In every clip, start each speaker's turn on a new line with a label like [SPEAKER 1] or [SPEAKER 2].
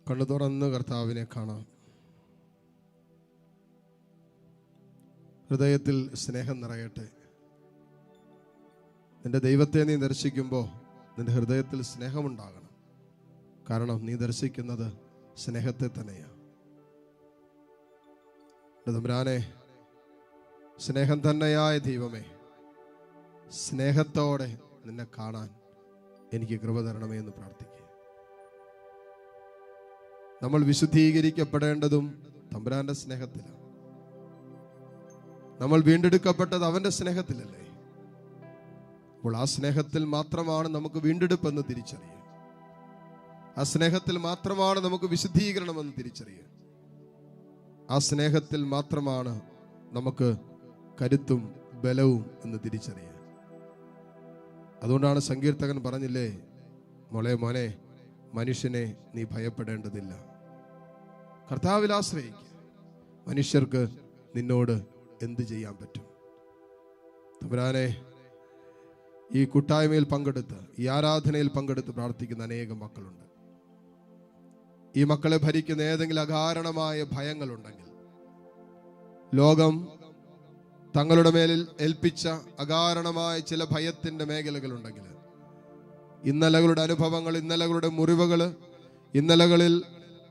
[SPEAKER 1] കണ്ണു തുറന്ന് കർത്താവിനെ കാണാം. ഹൃദയത്തിൽ സ്നേഹം നിറയട്ടെ. നിന്റെ ദൈവത്തെ നീ ദർശിക്കുമ്പോൾ നിന്റെ ഹൃദയത്തിൽ സ്നേഹമുണ്ടാകണം. കാരണം നീ ദർശിക്കുന്നത് സ്നേഹത്തെ തന്നെയാണ്. തമ്പുരാനെ, സ്നേഹം തന്നെയായ ദൈവമേ, സ്നേഹത്തോടെ നിന്നെ കാണാൻ എനിക്ക് കൃപ തരണമേ എന്ന് പ്രാർത്ഥിക്കുക. നമ്മൾ വിശുദ്ധീകരിക്കപ്പെടേണ്ടതും തമ്പുരാന്റെ സ്നേഹത്തിലാണ്. നമ്മൾ വീണ്ടെടുക്കപ്പെട്ടത് അവന്റെ സ്നേഹത്തിലല്ലേ? അപ്പോൾ ആ സ്നേഹത്തിൽ മാത്രമാണ് നമുക്ക് വീണ്ടെടുപ്പെന്ന് തിരിച്ചറിയുക. ആ സ്നേഹത്തിൽ മാത്രമാണ് നമുക്ക് വിശുദ്ധീകരണമെന്ന് തിരിച്ചറിയുക. ആ സ്നേഹത്തിൽ മാത്രമാണ് നമുക്ക് കരുത്തും ബലവും എന്ന് തിരിച്ചറിയുക. അതുകൊണ്ടാണ് സങ്കീർത്തകൻ പറഞ്ഞില്ലേ, മോനെ, മനുഷ്യനെ നീ ഭയപ്പെടേണ്ടതില്ല, കർത്താവിൽ ആശ്രയിക്കുക. മനുഷ്യർക്ക് നിന്നോട് എന്ത് ചെയ്യാൻ പറ്റും? തമ്പുരാനെ, ഈ കൂട്ടായ്മയിൽ പങ്കെടുത്ത്, ഈ ആരാധനയിൽ പങ്കെടുത്ത് പ്രാർത്ഥിക്കുന്ന അനേകം മക്കളുണ്ട്. ഈ മക്കളെ ഭരിക്കുന്ന ഏതെങ്കിലും അകാരണമായ ഭയങ്ങളുണ്ടെങ്കിൽ, ലോകം തങ്ങളുടെ മേലിൽ ഏൽപ്പിച്ച അകാരണമായ ചില ഭയത്തിന്റെ മേഖലകളുണ്ടെങ്കിൽ, ഇന്നലകളുടെ അനുഭവങ്ങൾ, ഇന്നലകളുടെ മുറിവുകൾ, ഇന്നലകളിൽ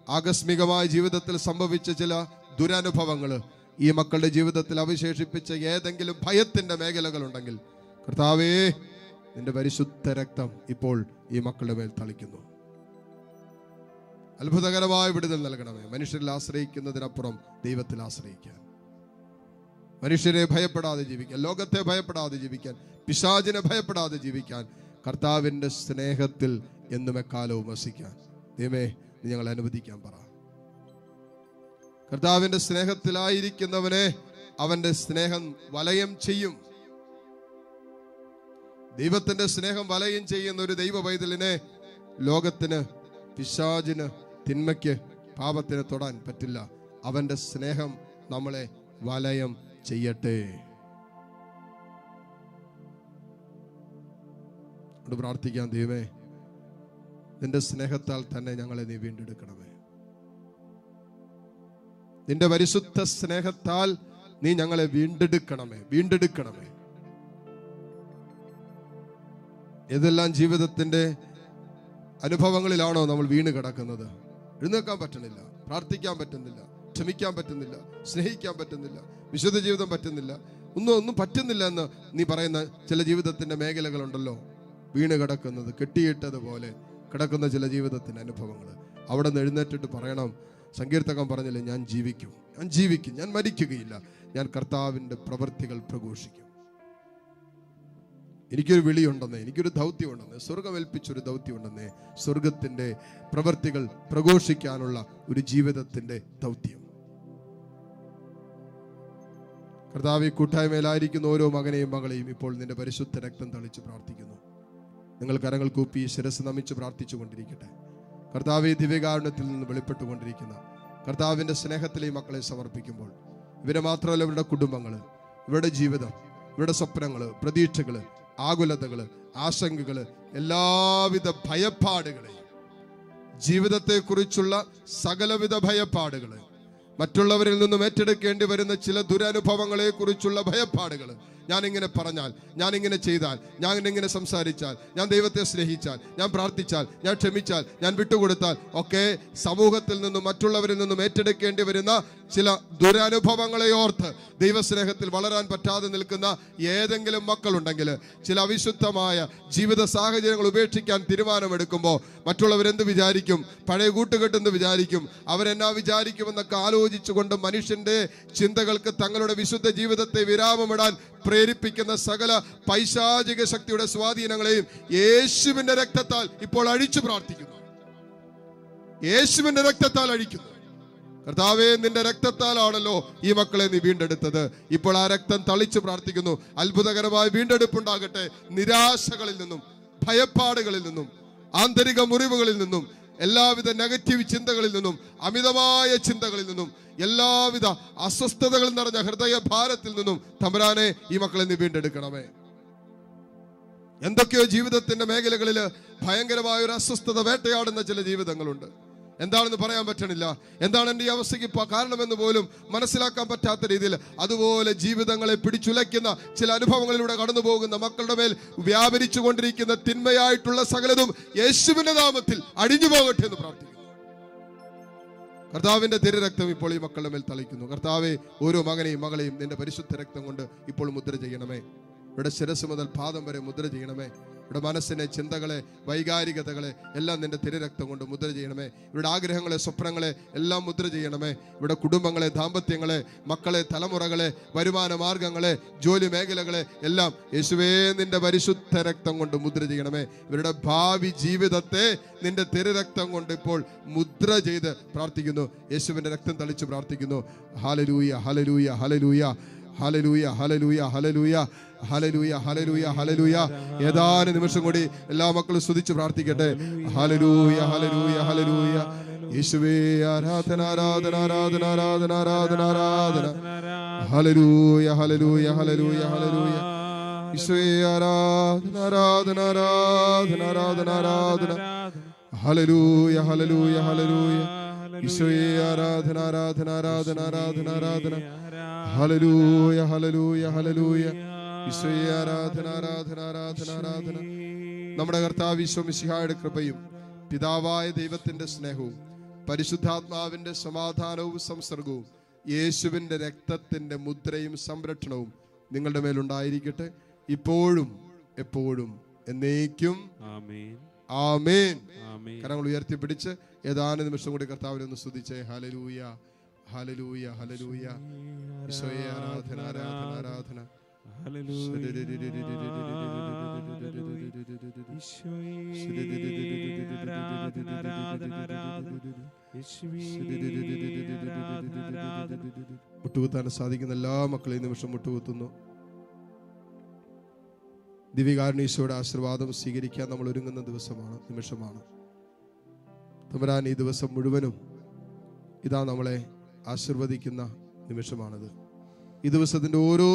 [SPEAKER 1] ആകസ്മികമായ ജീവിതത്തിൽ സംഭവിച്ച ചില ദുരനുഭവങ്ങൾ ഈ മക്കളുടെ ജീവിതത്തിൽ അവശേഷിപ്പിച്ച ഏതെങ്കിലും ഭയത്തിന്റെ മേഖലകളുണ്ടെങ്കിൽ, കർത്താവേ, നിന്റെ പരിശുദ്ധ രക്തം ഇപ്പോൾ ഈ മക്കളുടെ മേൽ തളിക്കുന്നു. അത്ഭുതകരമായ വിടുതൽ നൽകണമേ. മനുഷ്യരിൽ ആശ്രയിക്കുന്നതിനപ്പുറം ദൈവത്തിൽ ആശ്രയിക്കാൻ, മനുഷ്യരെ ഭയപ്പെടാതെ ജീവിക്കാൻ, ലോകത്തെ ഭയപ്പെടാതെ ജീവിക്കാൻ, പിശാചിനെ ഭയപ്പെടാതെ ജീവിക്കാൻ, കർത്താവിന്റെ സ്നേഹത്തിൽ എന്നും എക്കാലവും വസിക്കാൻ ദൈവമേ നീ ഞങ്ങൾ അനുവദിക്കാൻ പറ. കർത്താവിന്റെ സ്നേഹത്തിലായിരിക്കുന്നവനെ അവന്റെ സ്നേഹം വലയം ചെയ്യും. ദൈവത്തിന്റെ സ്നേഹം വലയം ചെയ്യുന്ന ഒരു ദൈവ പൈതലിനെ ലോകത്തിന്, പിശാചിന്, തിന്മയ്ക്ക്, പാപത്തിന് തൊടാൻ പറ്റില്ല. അവന്റെ സ്നേഹം നമ്മളെ വലയം ചെയ്യട്ടെ. പ്രാർത്ഥിക്കാം. ദൈവമേ, നിന്റെ സ്നേഹത്താൽ തന്നെ ഞങ്ങളെ നീ വീണ്ടെടുക്കണമേ. നിന്റെ പരിശുദ്ധ സ്നേഹത്താൽ നീ ഞങ്ങളെ വീണ്ടെടുക്കണമേ. ഏതെല്ലാം ജീവിതത്തിന്റെ അനുഭവങ്ങളിലാണോ നമ്മൾ വീണ് കിടക്കുന്നത്? എഴുന്നേൽക്കാൻ പറ്റുന്നില്ല, പ്രാർത്ഥിക്കാൻ പറ്റുന്നില്ല, ക്ഷമിക്കാൻ പറ്റുന്നില്ല, സ്നേഹിക്കാൻ പറ്റുന്നില്ല, വിശുദ്ധ ജീവിതം പറ്റുന്നില്ല, ഒന്നും പറ്റുന്നില്ല എന്ന് നീ പറയുന്ന ചില ജീവിതത്തിന്റെ മേഖലകളുണ്ടല്ലോ. വീണ് കിടക്കുന്നത്, കെട്ടിയിട്ടതുപോലെ കിടക്കുന്ന ചില ജീവിതത്തിന്റെ അനുഭവങ്ങൾ, അവിടെ നിന്ന് എഴുന്നേറ്റിട്ട് പറയണം. സങ്കീർത്തകൻ പറഞ്ഞില്ലേ, ഞാൻ ജീവിക്കും, ഞാൻ മരിക്കുകയില്ല, ഞാൻ കർത്താവിന്റെ പ്രവൃത്തികൾ പ്രഘോഷിക്കും. എനിക്കൊരു വിളിയുണ്ടെന്നേ, എനിക്കൊരു ദൗത്യമുണ്ടെന്നേ, സ്വർഗമേൽപ്പിച്ചൊരു ദൗത്യമുണ്ടെന്നേ, സ്വർഗത്തിന്റെ പ്രവൃത്തികൾ പ്രഘോഷിക്കാനുള്ള ഒരു ജീവിതത്തിന്റെ ദൗത്യം. കർത്താവ്, ഈ കൂട്ടായ്മയിലായിരിക്കുന്ന ഓരോ മകനെയും മകളെയും ഇപ്പോൾ നിന്റെ പരിശുദ്ധ രക്തം തളിച്ച് പ്രാർത്ഥിക്കുന്നു. നിങ്ങൾ കരങ്ങൾ കൂപ്പി ശിരസ് നമിച്ച് പ്രാർത്ഥിച്ചു കൊണ്ടിരിക്കട്ടെ. കർത്താവ്, ദിവ്യകാരുണ്യത്തിൽ നിന്ന് വെളിപ്പെട്ടുകൊണ്ടിരിക്കുന്ന കർത്താവിന്റെ സ്നേഹത്തിൽ ഈ മക്കളെ സമർപ്പിക്കുമ്പോൾ ഇവരെ മാത്രമല്ല, ഇവരുടെ കുടുംബങ്ങൾ, ഇവരുടെ ജീവിതം, ഇവരുടെ സ്വപ്നങ്ങൾ, പ്രതീക്ഷകൾ, ആകുലതകൾ, ആശങ്കകൾ, എല്ലാവിധ ഭയപ്പാടുകളെയും, ജീവിതത്തെക്കുറിച്ചുള്ള സകലവിധ ഭയപ്പാടുകൾ, മറ്റുള്ളവരിൽ നിന്നും ഏറ്റെടുക്കേണ്ടി വരുന്ന ചില ദുരനുഭവങ്ങളെ കുറിച്ചുള്ള ഭയപ്പാടുകൾ, ഞാനിങ്ങനെ പറഞ്ഞാൽ, ഞാനിങ്ങനെ ചെയ്താൽ, ഞാനിങ്ങനെ സംസാരിച്ചാൽ, ഞാൻ ദൈവത്തെ സ്നേഹിച്ചാൽ, ഞാൻ പ്രാർത്ഥിച്ചാൽ, ഞാൻ ക്ഷമിച്ചാൽ, ഞാൻ വിട്ടുകൊടുത്താൽ ഒക്കെ സമൂഹത്തിൽ നിന്നും മറ്റുള്ളവരിൽ നിന്നും ഏറ്റെടുക്കേണ്ടി വരുന്ന ചില ദുരനുഭവങ്ങളെ ഓർത്ത് ദൈവസ്നേഹത്തിൽ വളരാൻ പറ്റാതെ നിൽക്കുന്ന ഏതെങ്കിലും മക്കളുണ്ടെങ്കിൽ, ചില അവിശുദ്ധമായ ജീവിത സാഹചര്യങ്ങൾ ഉപേക്ഷിക്കാൻ തീരുമാനമെടുക്കുമ്പോൾ മറ്റുള്ളവരെന്ത് വിചാരിക്കും, പഴയ കൂട്ടുകെട്ടെന്ന് വിചാരിക്കും, അവരെന്നാ വിചാരിക്കുമെന്നൊക്കെ ആലോചിച്ചുകൊണ്ട് മനുഷ്യന്റെ ചിന്തകൾക്ക് തങ്ങളുടെ വിശുദ്ധ ജീവിതത്തെ വിരാമമിടാൻ പ്രേരിപ്പിക്കുന്ന സകല പൈശാചിക ശക്തിയുടെ സ്വാധീനങ്ങളെയും യേശുവിന്റെ രക്തത്താൽ ഇപ്പോൾ അഴിച്ചു പ്രാർത്ഥിക്കുന്നു. യേശുവിന്റെ രക്തത്താൽ അഴിക്കുന്നു. കർത്താവേ, നിന്റെ രക്തത്താലാണല്ലോ ഈ മക്കളെ നീ വീണ്ടെടുത്തത്. ഇപ്പോൾ ആ രക്തം തളിച്ച് പ്രാർത്ഥിക്കുന്നു. അത്ഭുതകരമായ വീണ്ടെടുപ്പുണ്ടാകട്ടെ. നിരാശകളിൽ നിന്നും, ഭയപ്പാടുകളിൽ നിന്നും, ആന്തരിക മുറിവുകളിൽ നിന്നും, എല്ലാവിധ നെഗറ്റീവ് ചിന്തകളിൽ നിന്നും, അമിതമായ ചിന്തകളിൽ നിന്നും, എല്ലാവിധ അസ്വസ്ഥതകൾ നിറഞ്ഞ ഹൃദയ ഭാരത്തിൽ നിന്നും തമ്പുരാനെ ഈ മക്കളെ നീ വീണ്ടെടുക്കണമേ. എന്തൊക്കെയോ ജീവിതത്തിന്റെ മേഖലകളിൽ ഭയങ്കരമായ ഒരു അസ്വസ്ഥത വേട്ടയാടുന്ന ചില ജീവിതങ്ങളുണ്ട്. എന്താണെന്ന് പറയാൻ പറ്റണില്ല. എന്താണ് എൻ്റെ ഈ അവസ്ഥയ്ക്ക് കാരണമെന്ന് പോലും മനസ്സിലാക്കാൻ പറ്റാത്ത രീതിയിൽ അതുപോലെ ജീവിതങ്ങളെ പിടിച്ചുലയ്ക്കുന്ന ചില അനുഭവങ്ങളിലൂടെ കടന്നു പോകുന്ന മക്കളുടെ മേൽ വ്യാപരിച്ചു കൊണ്ടിരിക്കുന്ന തിന്മയായിട്ടുള്ള സകലതും യേശുവിന്റെ നാമത്തിൽ അടിഞ്ഞു പോകട്ടെ എന്ന് പ്രാർത്ഥിക്കുന്നു. കർത്താവിന്റെ തിരുരക്തം ഇപ്പോൾ ഈ മക്കളുടെ മേൽ തളിക്കുന്നു. കർത്താവെ, ഓരോ മകനെയും മകളെയും നിന്റെ പരിശുദ്ധ രക്തം കൊണ്ട് ഇപ്പോൾ മുദ്ര ചെയ്യണമേ. ഇവിടെ ശിരസ് മുതൽ പാദം വരെ മുദ്ര ചെയ്യണമേ. ഇവിടെ മനസ്സിനെ, ചിന്തകളെ, വൈകാരികതകളെ എല്ലാം നിന്റെ തിരുരക്തം കൊണ്ട് മുദ്ര ചെയ്യണമേ. ഇവിടെ ആഗ്രഹങ്ങളെ, സ്വപ്നങ്ങളെ എല്ലാം മുദ്ര ചെയ്യണമേ. ഇവിടെ കുടുംബങ്ങളെ, ദാമ്പത്യങ്ങളെ, മക്കളെ, തലമുറകളെ, വരുമാന മാർഗങ്ങളെ, ജോലി മേഖലകളെ എല്ലാം യേശുവേ നിന്റെ പരിശുദ്ധ രക്തം കൊണ്ട് മുദ്ര ചെയ്യണമേ. ഇവരുടെ ഭാവി ജീവിതത്തെ നിന്റെ തിരുരക്തം കൊണ്ട് ഇപ്പോൾ മുദ്ര ചെയ്ത് പ്രാർത്ഥിക്കുന്നു. യേശുവിന്റെ രക്തം തളിച്ച് പ്രാർത്ഥിക്കുന്നു. Hallelujah, hallelujah, hallelujah, hallelujah, hallelujah, hallelujah, hallelujah, hallelujah, hallelujah. ഏതാനും നിമിഷം കൂടി എല്ലാ മക്കളും സ്തുതിച്ച് പ്രാർത്ഥിക്കട്ടെ. Hallelujah, hallelujah, hallelujah. യേശുവേ ആരാധന, ആരാധന, ആരാധന, ആരാധന, ആരാധന, ആരാധന. Hallelujah, hallelujah, hallelujah, hallelujah. യേശുവേ ആരാധന, ആരാധന, ആരാധന, ആരാധന, ആരാധന. Hallelujah, hallelujah, hallelujah. യേശുവേ ആരാധന, ആരാധന, ആരാധന, ആരാധന, ആരാധന. Hallelujah, hallelujah, hallelujah. ഈശോയെ ആരാധന, ആരാധന, ആരാധന, ആരാധന. നമ്മുടെ കർത്താവ് ഈശോ മിശിഹായുടെ കൃപയും പിതാവായ ദൈവത്തിന്റെ സ്നേഹവും പരിശുദ്ധാത്മാവിന്റെ സമാധാനവും സംസർഗവും യേശുവിന്റെ രക്തത്തിന്റെ മുദ്രയും സംരക്ഷണവും നിങ്ങളുടെ മേലുണ്ടായിരിക്കട്ടെ, ഇപ്പോഴും എപ്പോഴും എന്നേക്കും. ആമേൻ, ആമേൻ. കരങ്ങൾ ഉയർത്തിപ്പിടിച്ച് ഏതാനും നിമിഷം കൂടി കർത്താവിനെ ഒന്ന് സ്തുതിച്ചേ. Hallelujah, hallelujah, hallelujah. ഈശോയെ ആരാധന, ആരാധന, ആരാധന. മുട്ടുകുത്താൻ സാധിക്കുന്ന എല്ലാ മക്കളെയും നിമിഷം മുട്ടുകുത്തുന്നു. ദിവ്യകാരുണ്യയുടെ ആശീർവാദം സ്വീകരിക്കാൻ നമ്മൾ ഒരുങ്ങുന്ന നിമിഷമാണ്. തമ്പുരാൻ ഈ ദിവസം മുഴുവനും ഇതാ നമ്മളെ ആശീർവദിക്കുന്ന നിമിഷമാണിത്. ഈ ദിവസത്തിന്റെ ഓരോ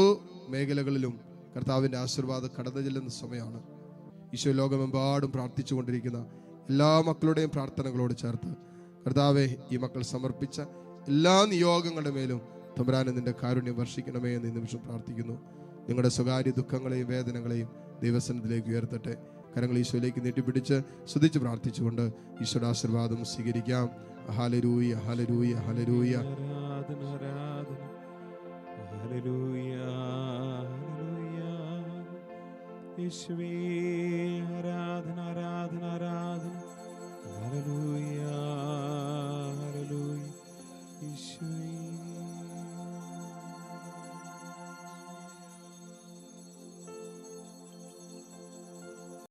[SPEAKER 1] മേഖലകളിലും കർത്താവിന്റെ ആശീർവാദം കടന്നു ചെല്ലുന്ന സമയമാണ്. ഈശോ ലോകമെമ്പാടും പ്രാർത്ഥിച്ചു കൊണ്ടിരിക്കുന്ന എല്ലാ മക്കളുടെയും പ്രാർത്ഥനകളോട് ചേർത്ത് കർത്താവെ, ഈ മക്കൾ സമർപ്പിച്ച എല്ലാ നിയോഗങ്ങളുടെ മേലും തമ്പുരാനെ നിന്റെ കാരുണ്യം വർഷിക്കണമേ എന്ന് ഈ നിമിഷം പ്രാർത്ഥിക്കുന്നു. നിങ്ങളുടെ സ്വകാര്യ ദുഃഖങ്ങളെയും വേദനകളെയും ദൈവസന്നിധിയിലേക്ക് ഉയർത്തട്ടെ. കരങ്ങൾ ഈശോയിലേക്ക് നീട്ടിപ്പിടിച്ച് സ്തുതിച്ച് പ്രാർത്ഥിച്ചുകൊണ്ട് ഈശോയുടെ ആശീർവാദം സ്വീകരിക്കാം. Hallelujah, hallelujah, hallelujah.
[SPEAKER 2] യേശുവേ ആരാധന, ആരാധന, ആരാധന. ഹല്ലേലൂയ.